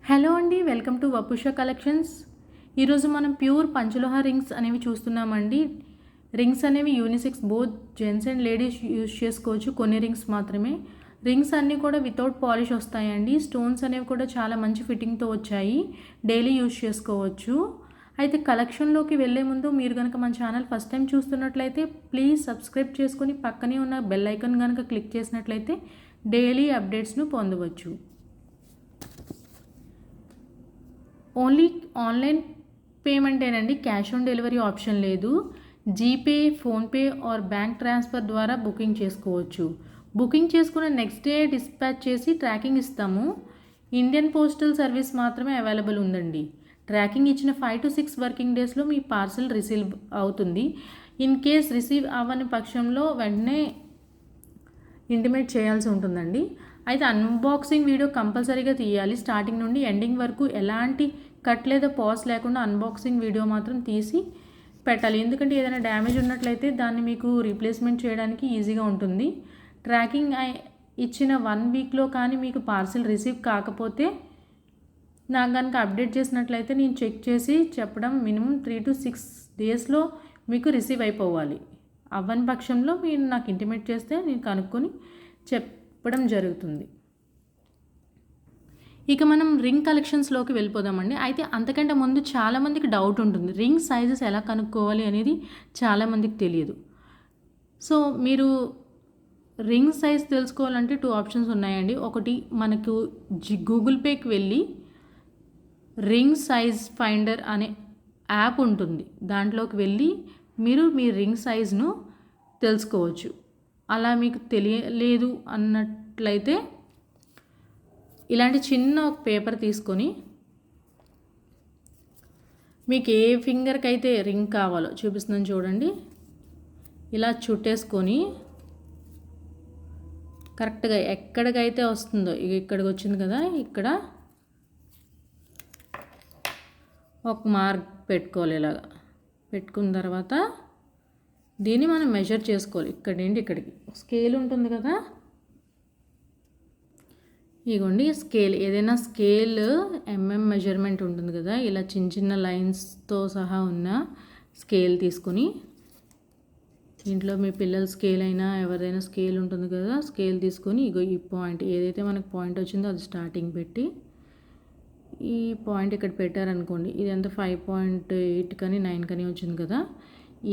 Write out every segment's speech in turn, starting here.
Hello అండి, welcome to వపుష collections. ఈరోజు మనం ప్యూర్ పంచలోహ రింగ్స్ అనేవి చూస్తున్నామండి. రింగ్స్ అనేవి unisex, both gents and ladies use చేసుకోవచ్చు. కొన్ని రింగ్స్ మాత్రమే. రింగ్స్ అన్నీ కూడా వితౌట్ పాలిష్ వస్తాయండి. స్టోన్స్ అనేవి కూడా చాలా మంచి ఫిట్టింగ్తో వచ్చాయి. డైలీ యూజ్ చేసుకోవచ్చు. అయితే కలెక్షన్లోకి వెళ్ళే ముందు మీరు కనుక మన ఛానల్ ఫస్ట్ టైం చూస్తున్నట్లయితే ప్లీజ్ సబ్స్క్రైబ్ చేసుకొని పక్కనే ఉన్న బెల్ ఐకాన్ కనుక క్లిక్ చేసినట్లయితే డైలీ అప్డేట్స్ను పొందవచ్చు. ఓన్లీ ఆన్లైన్ పేమెంటేనండి, క్యాష్ ఆన్ డెలివరీ ఆప్షన్ లేదు. GPay, PhonePe or bank transfer ద్వారా బుకింగ్ చేసుకోవచ్చు. బుకింగ్ చేసుకున్న నెక్స్ట్ డే డిస్పాచ్ చేసి ట్రాకింగ్ ఇస్తాము. ఇండియన్ పోస్టల్ సర్వీస్ మాత్రమే అవైలబుల్ ఉందండి. ట్రాకింగ్ ఇచ్చిన 5 to 6 వర్కింగ్ డేస్లో మీ పార్సల్ రిసీవ్ అవుతుంది. ఇన్ కేస్ రిసీవ్ అవ్వని పక్షంలో వెంటనే ఇంటిమేట్ చేయాల్సి ఉంటుందండి. అయితే అన్బాక్సింగ్ వీడియో కంపల్సరీగా తీయాలి. స్టార్టింగ్ నుండి ఎండింగ్ వరకు ఎలాంటి కట్ లేదా పాజ్ లేకుండా అన్బాక్సింగ్ వీడియో మాత్రం తీసి పెట్టాలి. ఎందుకంటే ఏదైనా డ్యామేజ్ ఉన్నట్లయితే దాన్ని మీకు రీప్లేస్మెంట్ చేయడానికి ఈజీగా ఉంటుంది. ట్రాకింగ్ ఇచ్చిన 1 వీక్లో కానీ మీకు పార్సిల్ రిసీవ్ కాకపోతే నాకు కనుక అప్డేట్ చేసినట్లయితే నేను చెక్ చేసి చెప్పడం, మినిమం 3 to 6 డేస్లో మీకు రిసీవ్ అయిపోవాలి. అవ్వని పక్షంలో మీరు నాకు ఇంటిమేట్ చేస్తే నేను కనుక్కొని చెప్పడం జరుగుతుంది. ఇక మనం రింగ్ కలెక్షన్స్లోకి వెళ్ళిపోదామండి. అయితే అంతకంటే ముందు చాలామందికి డౌట్ ఉంటుంది, రింగ్ సైజెస్ ఎలా కనుక్కోవాలి అనేది చాలామందికి తెలియదు. సో మీరు రింగ్ సైజ్ తెలుసుకోవాలంటే 2 ఆప్షన్స్ ఉన్నాయండి. ఒకటి, మనకు గూగుల్ పేకి వెళ్ళి రింగ్ సైజ్ ఫైండర్ అనే యాప్ ఉంటుంది. దాంట్లోకి వెళ్ళి మీరు మీ రింగ్ సైజ్ను తెలుసుకోవచ్చు. అలా మీకు తెలియలేదు అన్నట్లయితే ఇలాంటి చిన్న ఒక పేపర్ తీసుకొని మీకు ఏ ఫింగర్కి అయితే రింగ్ కావాలో చూపిస్తున్నాను చూడండి. ఇలా చుట్టేసుకొని కరెక్ట్గా ఎక్కడికైతే వస్తుందో, ఇక్కడికి వచ్చింది కదా, ఇక్కడ ఒక మార్క్ పెట్టుకోవాలి. ఇలాగా పెట్టుకున్న తర్వాత దీన్ని మనం మెజర్ చేసుకోవాలి. ఇక్కడి నుండి ఇక్కడికి స్కేల్ ఉంటుంది కదా, ఇగోండి స్కేల్. ఏదైనా స్కేల్ మెజర్మెంట్ ఉంటుంది కదా, ఇలా చిన్న చిన్న లైన్స్తో సహా ఉన్న స్కేల్ తీసుకొని, ఇంట్లో మీ పిల్లల స్కేల్ అయినా ఎవరైనా స్కేల్ ఉంటుంది కదా, స్కేల్ తీసుకొని ఇగో ఈ పాయింట్ ఏదైతే మనకు పాయింట్ వచ్చిందో అది స్టార్టింగ్ పెట్టి ఈ పాయింట్ ఇక్కడ పెట్టారనుకోండి, ఇది ఎంత 5.8 కానీ 9 కానీ వచ్చింది కదా,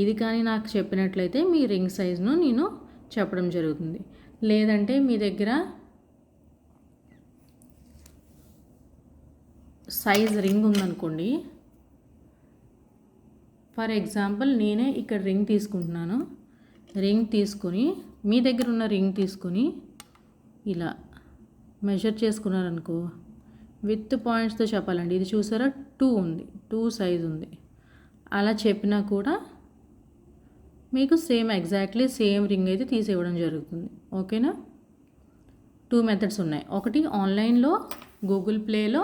ఇది కానీ నాకు చెప్పినట్లయితే మీ రింగ్ సైజ్ను నేను చెప్పడం జరుగుతుంది. లేదంటే మీ దగ్గర సైజ్ రింగ్ ఉందనుకోండి, ఫర్ ఎగ్జాంపుల్ నేనే ఇక్కడ రింగ్ తీసుకుంటున్నాను. రింగ్ తీసుకొని మీ దగ్గర ఉన్న రింగ్ తీసుకొని ఇలా మెజర్ చేసుకున్నారనుకో, విత్ పాయింట్స్తో చెప్పాలండి. ఇది చూసారా 2 ఉంది, 2 సైజ్ ఉంది. అలా చెప్పినా కూడా మీకు ఎగ్జాక్ట్లీ సేమ్ రింగ్ అయితే తీసివ్వడం జరుగుతుంది. ఓకేనా? 2 మెథడ్స్ ఉన్నాయి. ఒకటి, ఆన్లైన్లో గూగుల్ ప్లేలో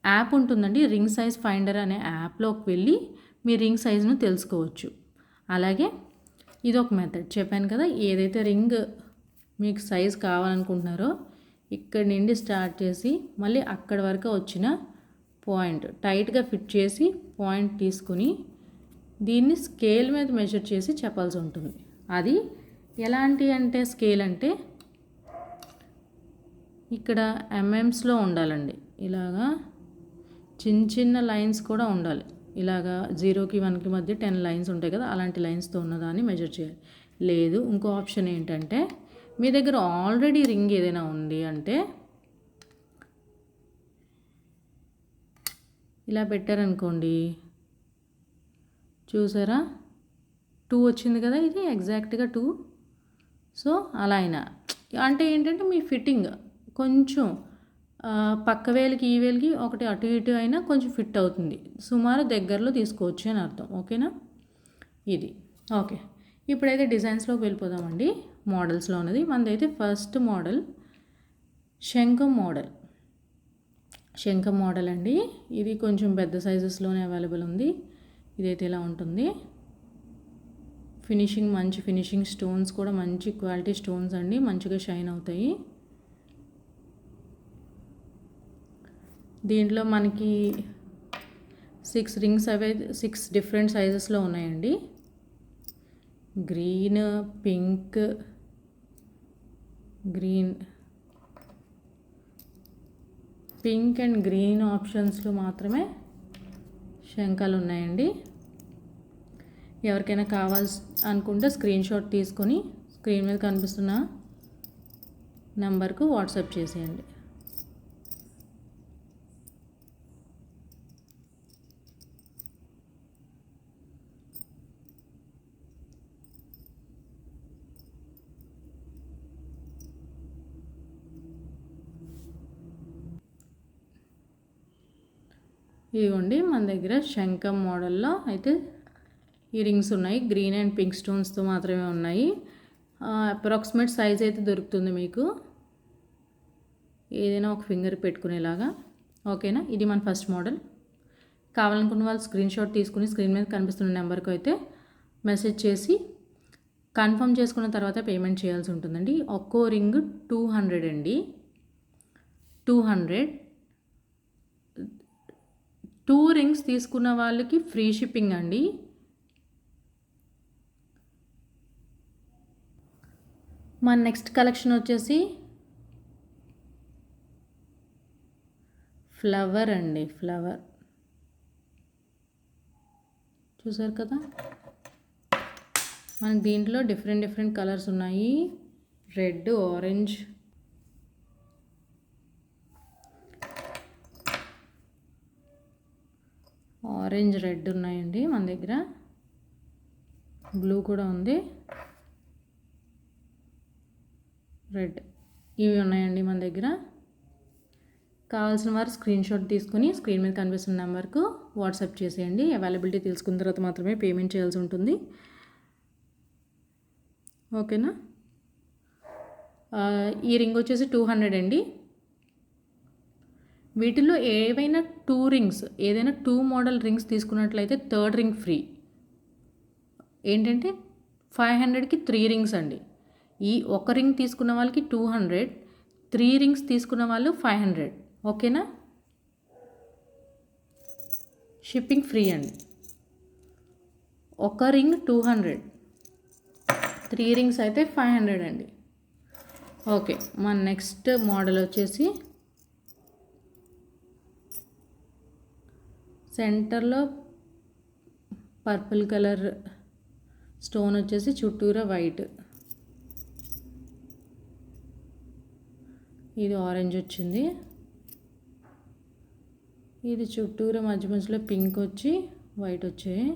యాప్ ఉంటుందండి, రింగ్ సైజ్ ఫైండర్ అనే యాప్లోకి వెళ్ళి మీ రింగ్ సైజ్ను తెలుసుకోవచ్చు. అలాగే ఇదొక మెథడ్ చెప్పాను కదా, ఏదైతే రింగ్ మీకు సైజ్ కావాలనుకుంటున్నారో ఇక్కడి నుండి స్టార్ట్ చేసి మళ్ళీ అక్కడి వరకు వచ్చిన పాయింట్ టైట్గా ఫిట్ చేసి పాయింట్ తీసుకుని దీన్ని స్కేల్ మీద మెజర్ చేసి చెప్పాల్సి ఉంటుంది. అది ఎలాంటి అంటే స్కేల్ అంటే ఇక్కడ ఎంఎంస్లో ఉండాలండి. ఇలాగా చిన్న చిన్న లైన్స్ కూడా ఉండాలి. ఇలాగా 0కి 1కి మధ్య 10 లైన్స్ ఉంటాయి కదా, అలాంటి లైన్స్తో ఉన్నదాన్ని మెజర్ చేయాలి. లేదు, ఇంకో ఆప్షన్ ఏంటంటే మీ దగ్గర ఆల్రెడీ రింగ్ ఏదైనా ఉంది అంటే ఇలా పెట్టారనుకోండి, చూసారా 2 వచ్చింది కదా, ఇది ఎగ్జాక్ట్గా 2. సో అలా అయినా అంటే ఏంటంటే మీ ఫిట్టింగ్ కొంచెం పక్క వేలికి ఈ వేలికి ఒకటి అటు ఇటు అయినా కొంచెం ఫిట్ అవుతుంది. సుమారు దగ్గరలో తీసుకోవచ్చు అని అర్థం. ఓకేనా? ఇది ఓకే. ఇప్పుడైతే డిజైన్స్లోకి వెళ్ళిపోదామండి. మోడల్స్లో ఉన్నది మనదైతే ఫస్ట్ మోడల్ శంఖం మోడల్ అండి. ఇది కొంచెం పెద్ద సైజెస్లోనే అవైలబుల్ ఉంది. ఇదైతే ఇలా ఉంటుంది. ఫినిషింగ్ మంచి ఫినిషింగ్, స్టోన్స్ కూడా మంచి క్వాలిటీ స్టోన్స్ అండి, మంచిగా షైన్ అవుతాయి. దీంట్లో మనకి 6 రింగ్స్ అవే 6 డిఫరెంట్ సైజెస్లో ఉన్నాయండి. Green, pink, pink and green ఆప్షన్స్లో మాత్రమే శంఖాలు ఉన్నాయండి. ఎవరికైనా కావాల్సి అనుకుంటే స్క్రీన్ షాట్ తీసుకొని స్క్రీన్ మీద కనిపిస్తున్న నెంబర్కు వాట్సాప్ చేసేయండి. ఇదిగోండి మన దగ్గర శంఖం మోడల్లో అయితే ఈ రింగ్స్ ఉన్నాయి. గ్రీన్ అండ్ పింక్ స్టోన్స్తో మాత్రమే ఉన్నాయి. అప్రాక్సిమేట్ సైజ్ అయితే దొరుకుతుంది మీకు, ఏదైనా ఒక ఫింగర్ పెట్టుకునేలాగా. ఓకేనా, ఇది మన ఫస్ట్ మోడల్. కావాలనుకున్న వాళ్ళు స్క్రీన్ షాట్ తీసుకుని స్క్రీన్ మీద కనిపిస్తున్న నెంబర్కి అయితే మెసేజ్ చేసి కన్ఫర్మ్ చేసుకున్న తర్వాత పేమెంట్ చేయాల్సి ఉంటుందండి. ఒక్కో రింగ్ 200 అండి. 200. 2 రింగ్స్ తీసుకున్న వాళ్ళకి ఫ్రీ షిప్పింగ్ అండి. మన నెక్స్ట్ కలెక్షన్ వచ్చేసి ఫ్లవర్ అండి. ఫ్లవర్ చూసారు కదా, మనకి దీంట్లో డిఫరెంట్ కలర్స్ ఉన్నాయి. రెడ్, ఆరెంజ్ రెడ్ ఉన్నాయండి మన దగ్గర. బ్లూ కూడా ఉంది, రెడ్, ఇవి ఉన్నాయండి మన దగ్గర. కావాల్సిన వారు స్క్రీన్ షాట్ తీసుకుని స్క్రీన్ మీద కనిపిస్తున్న నెంబర్కు వాట్సాప్ చేసేయండి. అవైలబిలిటీ తెలుసుకున్న తర్వాత మాత్రమే పేమెంట్ చేయాల్సి ఉంటుంది. ఓకేనా, ఈ రింగ్ వచ్చేసి 200 అండి. వీటిలో ఏవైనా 2 రింగ్స్, ఏదైనా 2 మోడల్ రింగ్స్ తీసుకున్నట్లయితే 3rd రింగ్ ఫ్రీ. ఏంటంటే 500కి 3 రింగ్స్ అండి. ఈ ఒక రింగ్ తీసుకున్న వాళ్ళకి 200, 3 రింగ్స్ తీసుకున్న వాళ్ళు 500. ఓకేనా, షిప్పింగ్ ఫ్రీ అండి. ఒక రింగ్ 200, 3 రింగ్స్ అయితే 500 అండి. ఓకే, మన నెక్స్ట్ మోడల్ వచ్చేసి సెంటర్లో పర్పుల్ కలర్ స్టోన్ వచ్చేసి చుట్టూరా వైట్, ఇది ఆరెంజ్ వచ్చింది. ఇది చుట్టూరా మధ్యలో పింక్ వచ్చి వైట్ వచ్చాయి.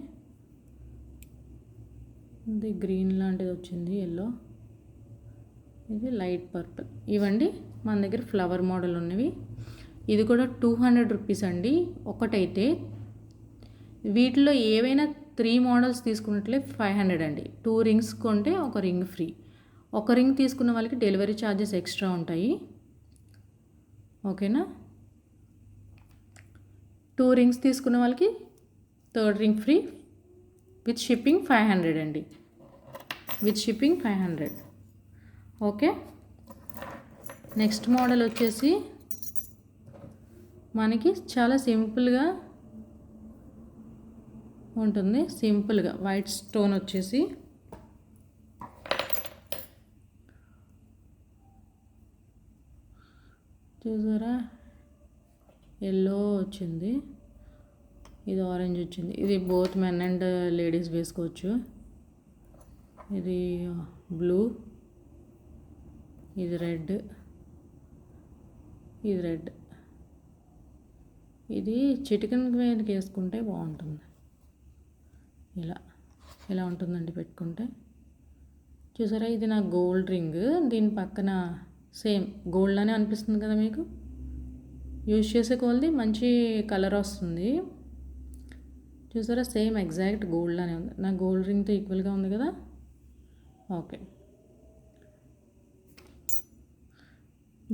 ఇది గ్రీన్ లాంటిది వచ్చింది, ఎల్లో, ఇది లైట్ పర్పుల్. ఇవండి మన దగ్గర ఫ్లవర్ మోడల్ ఉన్నవి. ఇది కూడా 200 రూపీస్ అండి ఒకటైతే. వీటిలో ఏవైనా 3 మోడల్స్ తీసుకున్నట్లే 500 అండి. 2 రింగ్స్ కొంటే ఒక రింగ్ ఫ్రీ. ఒక రింగ్ తీసుకున్న వాళ్ళకి డెలివరీ ఛార్జెస్ ఎక్స్ట్రా ఉంటాయి. ఓకేనా, 2 రింగ్స్ తీసుకున్న వాళ్ళకి 3rd ring free with shipping 500 అండి. With shipping 500. Okay, next model వచ్చేసి మనకి చాలా సింపుల్గా ఉంటుంది. సింపుల్గా వైట్ స్టోన్ వచ్చేసి చూసారా, ఎల్లో వచ్చింది, ఇది ఆరెంజ్ వచ్చింది. ఇది బోత్ మెన్ అండ్ లేడీస్ వేసుకోవచ్చు. ఇది బ్లూ, ఇది రెడ్, ఇది రెడ్. ఇది చిటికెన్ మీదకి వేసుకుంటే బాగుంటుంది. ఇలా ఉంటుందండి పెట్టుకుంటే. చూసారా, ఇది నా గోల్డ్ రింగ్. దీని పక్కన సేమ్ గోల్డ్ అనే అనిపిస్తుంది కదా మీకు. యూజ్ చేసే కొలది మంచి కలర్ వస్తుంది. చూసారా, సేమ్ ఎగ్జాక్ట్ గోల్డ్ అనే ఉంది. నా గోల్డ్ రింగ్తో ఈక్వల్గా ఉంది కదా. ఓకే,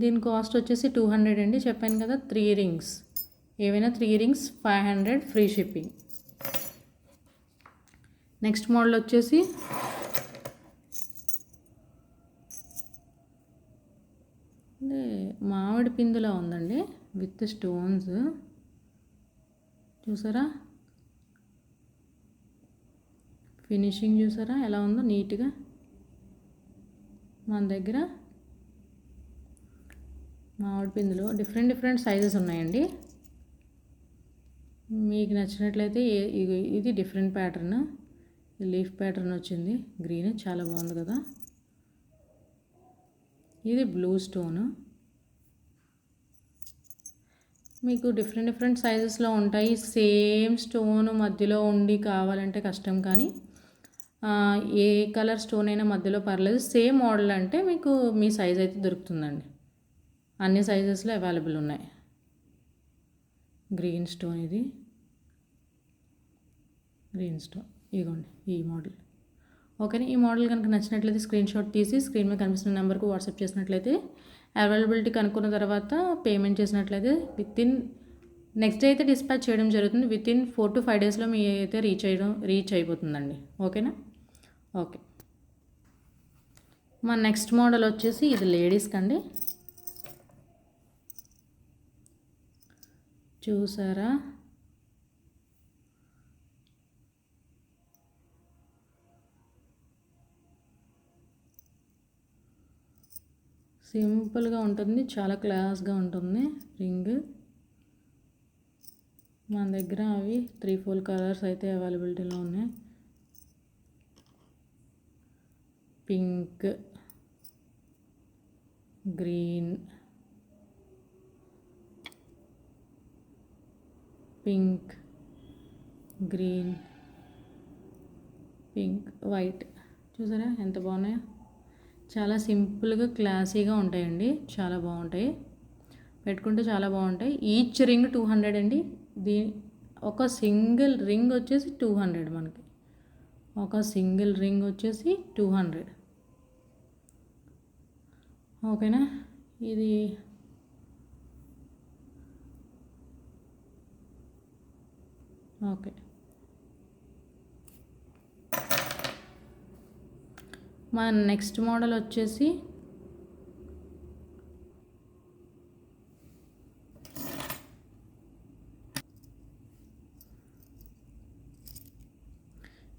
దీని కాస్ట్ వచ్చేసి 200 అండి. చెప్పాను కదా, 3 రింగ్స్, ఏవైనా 3 rings 500 free shipping. Next model వచ్చేసి మామిడి పిందులా ఉందండి. With stones. చూసారా ఫినిషింగ్, చూసారా ఎలా ఉందో నీట్గా. మన దగ్గర మామిడి పిందులు డిఫరెంట్ సైజెస్ ఉన్నాయండి. మీకు నచ్చినట్లయితే ఇది డిఫరెంట్ ప్యాటర్న్, లీఫ్ ప్యాటర్న్ వచ్చింది, గ్రీన్ చాలా బాగుంది కదా. ఇది బ్లూ స్టోన్. మీకు డిఫరెంట్ సైజెస్లో ఉంటాయి. సేమ్ స్టోన్ మధ్యలో ఉండి కావాలంటే కష్టం, కానీ ఏ కలర్ స్టోన్ అయినా మధ్యలో పర్లేదు. సేమ్ మోడల్ అంటే మీకు మీ సైజ్ అయితే దొరుకుతుందండి. అన్ని సైజెస్లో అవైలబుల్ ఉన్నాయి. గ్రీన్ స్టోన్, ఇది గ్రీన్ స్టోన్, ఇదిగోండి ఈ మోడల్. ఓకేనా. ఈ మోడల్ కనుక నచ్చినట్లయితే స్క్రీన్ షాట్ తీసి స్క్రీన్ మీద కనిపిస్తున్న నెంబర్కు వాట్సాప్ చేసినట్లయితే అవైలబిలిటీ కనుక్కున్న తర్వాత పేమెంట్ చేసినట్లయితే వితిన్ నెక్స్ట్ డే అయితే డిస్పాచ్ చేయడం జరుగుతుంది. వితిన్ 4 to 5 డేస్లో మీ అయితే రీచ్ అయిపోతుందండి. ఓకేనా. ఓకే. మా నెక్స్ట్ మోడల్ వచ్చేసి ఇది లేడీస్కి అండి. చూసారా సింపుల్గా ఉంటుంది, చాలా క్లాస్గా ఉంటుంది రింగ్. మన దగ్గర అవి 3-4 కలర్స్ అయితే అవైలబిలిటీలో ఉన్నాయి. Pink, green, pink, green, pink, white. చూసారా ఎంత బాగున్నాయో. చాలా సింపుల్గా క్లాసీగా ఉంటాయండి, చాలా బాగుంటాయి, పెట్టుకుంటే చాలా బాగుంటాయి. ఈచ్ రింగ్ 200 అండి. ఒక సింగిల్ రింగ్ వచ్చేసి 200 మనకి. ఒక సింగిల్ రింగ్ వచ్చేసి 200. ఓకేనా. ఇది ఓకే. మన నెక్స్ట్ మోడల్ వచ్చేసి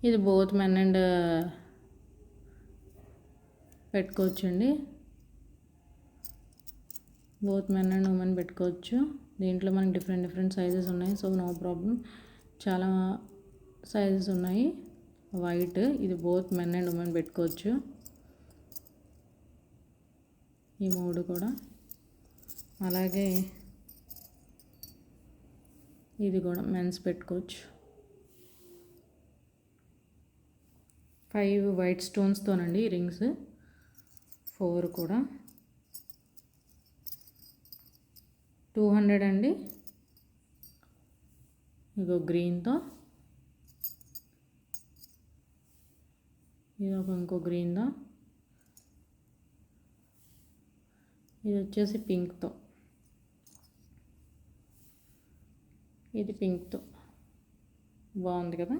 ఇది బోత్ మెన్ అండ్ పెట్టుకోవచ్చండి. బోత్ మెన్ అండ్ ఉమెన్ పెట్టుకోవచ్చు. దీంట్లో మనకి డిఫరెంట్ సైజెస్ ఉన్నాయి. సో నో ప్రాబ్లం, చాలా సైజెస్ ఉన్నాయి. వైట్, ఇది బోత్ మెన్ అండ్ ఉమెన్ పెట్టుకోవచ్చు. ఈ 3 కూడా. అలాగే ఇది కూడా మెన్స్ పెట్టుకోవచ్చు. 5 వైట్ స్టోన్స్తోనండి రింగ్స్, 4 కూడా 200 అండి. ఇగో గ్రీన్తో, ఇది ఇంకో గ్రీన్తో, ఇది వచ్చేసి పింక్తో, ఇది పింక్తో. బాగుంది కదా.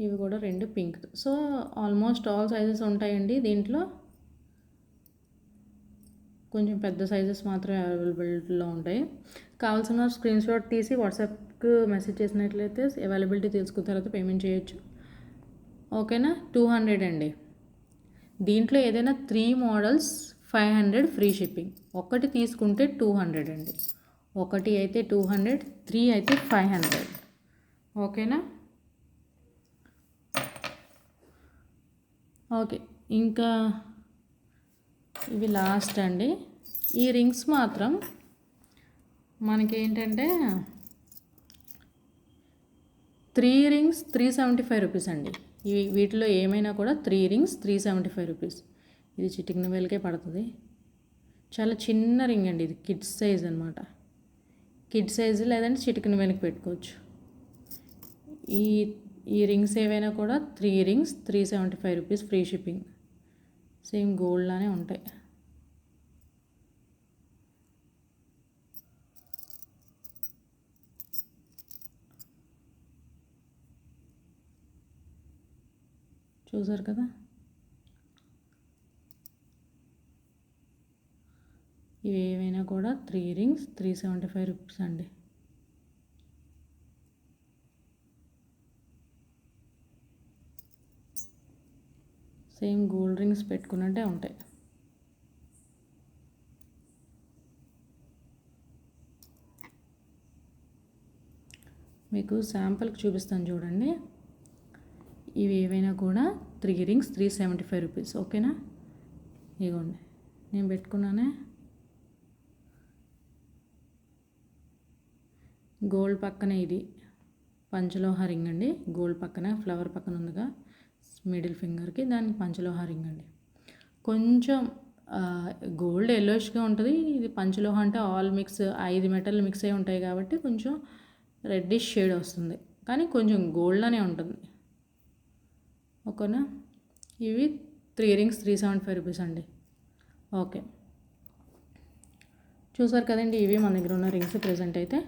ఇవి కూడా 2 పింక్తో. సో ఆల్మోస్ట్ ఆల్ సైజెస్ ఉంటాయండి దీంట్లో. కొంచెం పెద్ద సైజెస్ మాత్రమే అవైలబిలిటీలో ఉంటాయి. కావాల్సిన స్క్రీన్ షాట్ తీసి వాట్సాప్కి మెసేజ్ చేసినట్లయితే అవైలబిలిటీ తెలుసుకున్న తర్వాత పేమెంట్ చేయొచ్చు. ఓకేనా. 200 అండి. దీంట్లో ఏదైనా 3 మోడల్స్ 500 ఫ్రీ షిప్పింగ్. ఒకటి తీసుకుంటే 200 అండి. ఒకటి అయితే 200, 3 అయితే 500. ఓకేనా. ఓకే. ఇంకా ఇవి లాస్ట్ అండి. ఈ రింగ్స్ మాత్రం మనకేంటంటే 3 రింగ్స్ 375 రూపీస్ అండి. వీటిలో ఏమైనా కూడా 3 రింగ్స్ 375 రూపీస్. ఇది చిటికిన వేలకే పడుతుంది. చాలా చిన్న రింగ్ అండి, ఇది కిడ్స్ సైజ్ అనమాట. కిడ్స్ సైజు లేదంటే చిటికిన వేలకి పెట్టుకోవచ్చు. ఈ రింగ్స్ ఏవైనా కూడా 3 rings 375 rupees free shipping. Same gold లానే ఉంటాయి. చూసారు కదా. ఇవి ఏవైనా కూడా 3 రింగ్స్ 375 రూపీస్ అండి. సేమ్ గోల్డ్ రింగ్స్ పెట్టుకున్నట్టే ఉంటాయి. మీకు శాంపుల్కి చూపిస్తాను చూడండి. ఇవి ఏవైనా కూడా 3 రింగ్స్ 375 రూపీస్. ఓకేనా? ఇగోండి నేను పెట్టుకున్నానే. గోల్డ్ పక్కన ఇది పంచలోహ రింగ్ అండి. గోల్డ్ పక్కన ఫ్లవర్ పక్కన ఉందిగా మిడిల్ ఫింగర్కి, దానికి పంచలోహ రింగ్ అండి. కొంచెం గోల్డ్ ఎల్లోష్గా ఉంటుంది. ఇది పంచలోహ అంటే ఆల్ మిక్స్ 5 మెటల్ మిక్స్ అయి ఉంటాయి కాబట్టి కొంచెం రెడ్డిష్ షేడ్ వస్తుంది, కానీ కొంచెం గోల్డ్ అనే ఉంటుంది. ఓకేనా? ఇవి 3 రింగ్స్ 375 రూపీస్ అండి. ఓకే, చూసారు కదండి. ఇవి మన దగ్గర ఉన్న రింగ్స్ ప్రెజెంట్ అయితే.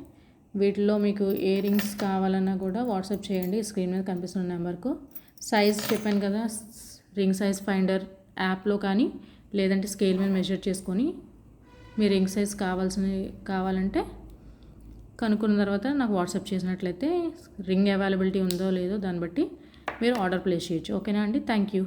వీటిలో మీకు ఏ రింగ్స్ కావాలన్నా కూడా వాట్సాప్ చేయండి స్క్రీన్ మీద కనిపిస్తున్న నెంబర్కు. సైజ్ చెప్పాను కదా, రింగ్ సైజ్ ఫైండర్ యాప్లో కానీ లేదంటే స్కేల్ మీద మెజర్ చేసుకొని మీ రింగ్ సైజ్ కావాలంటే కనుక్కున్న తర్వాత నాకు వాట్సాప్ చేసినట్లయితే రింగ్ అవైలబిలిటీ ఉందో లేదో దాన్ని బట్టి మీరు ఆర్డర్ ప్లేస్ చేయొచ్చు. ఓకేనా అండి? Thank you.